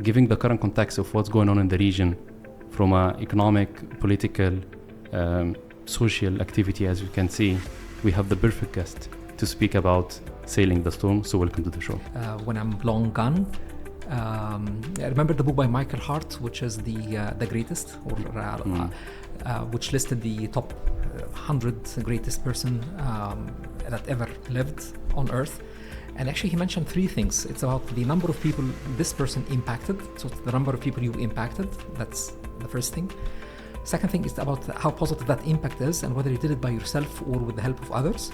giving the current context of what's going on in the region from an economic, political, social activity, as you can see, we have the perfect guest to speak about sailing the storm. So welcome to the show. When I'm long gone, I remember the book by Michael Hart, which is the greatest, which listed the top 100 greatest person that ever lived on Earth. And actually he mentioned three things. It's about the number of people this person impacted. So it's the number of people you impacted. That's the first thing. Second thing is about how positive that impact is and whether you did it by yourself or with the help of others.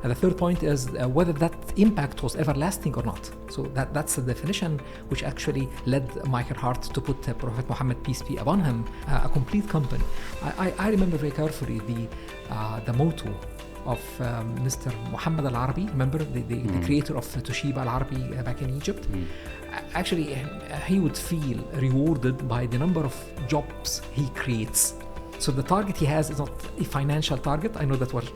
And the third point is whether that impact was everlasting or not. So that's the definition which actually led Michael Hart to put Prophet Muhammad, peace be upon him, a complete company. I remember very carefully the motto of Mr. Muhammad Al-Arabi, remember the creator of Toshiba Al-Arabi back in Egypt. Actually, he would feel rewarded by the number of jobs he creates. So the target he has is not a financial target. I know that we're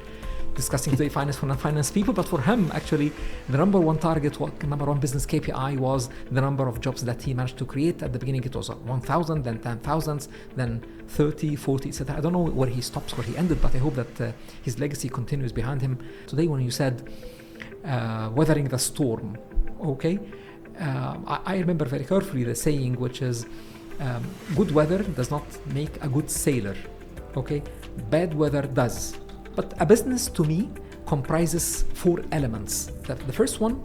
discussing today finance for non-finance people, but for him, actually, the number one target, number one business KPI was the number of jobs that he managed to create. At the beginning, it was 1,000, then 10,000, then 30, 40, etc. I don't know where he stops, where he ended, but I hope that his legacy continues behind him. Today, when you said weathering the storm, okay, I remember very carefully the saying, which is good weather does not make a good sailor, okay? Bad weather does. But a business, to me, comprises four elements. The first one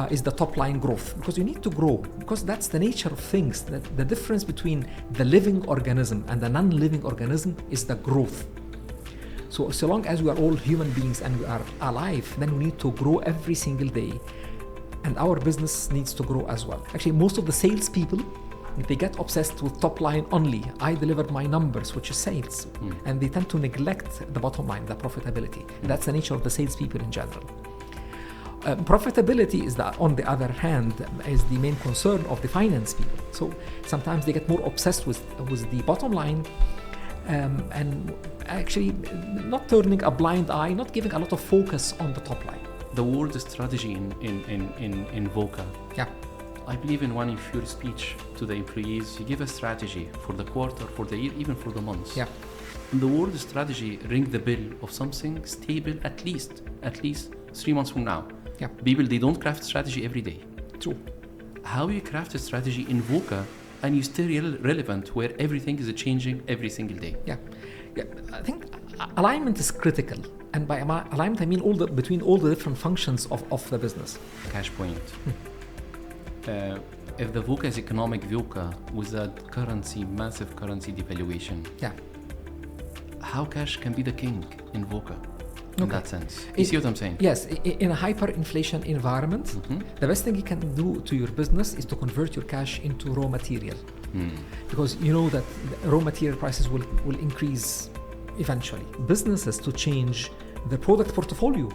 is the top line growth, because you need to grow, because that's the nature of things. The difference between the living organism and the non-living organism is the growth. So long as we are all human beings and we are alive, then we need to grow every single day. And our business needs to grow as well. Actually, most of the salespeople, they get obsessed with top line only. I delivered my numbers, which is sales. And they tend to neglect the bottom line, the profitability. That's the nature of the salespeople in general. Profitability is on the other hand, is the main concern of the finance people. So sometimes they get more obsessed with the bottom line and actually not turning a blind eye, not giving a lot of focus on the top line. The word strategy in VUCA. Yeah. I believe in one of your speech to the employees, you give a strategy for the quarter, for the year, even for the months. Yeah. And the word strategy ring the bell of something stable at least 3 months from now. Yeah. People, they don't craft strategy every day. True. How you craft a strategy in VUCA and you stay relevant where everything is changing every single day? Yeah. I think alignment is critical. And by alignment, I mean between all the different functions of the business. Cash point. If the VUCA is economic VUCA with that massive currency devaluation, how cash can be the king in VUCA in that sense? You see what I'm saying? Yes, in a hyperinflation environment, the best thing you can do to your business is to convert your cash into raw material. Because you know that raw material prices will increase eventually. Businesses to change their product portfolio,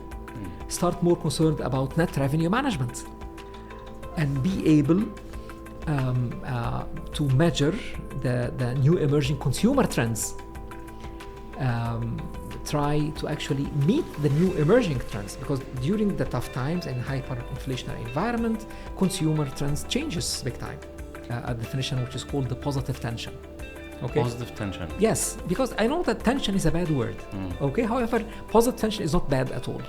start more concerned about net revenue management, and be able to measure the new emerging consumer trends. Try to actually meet the new emerging trends, because during the tough times and hyperinflationary environment, consumer trends changes big time. A definition which is called the positive tension. Okay. Positive tension. Yes, because I know that tension is a bad word. Okay, however, positive tension is not bad at all.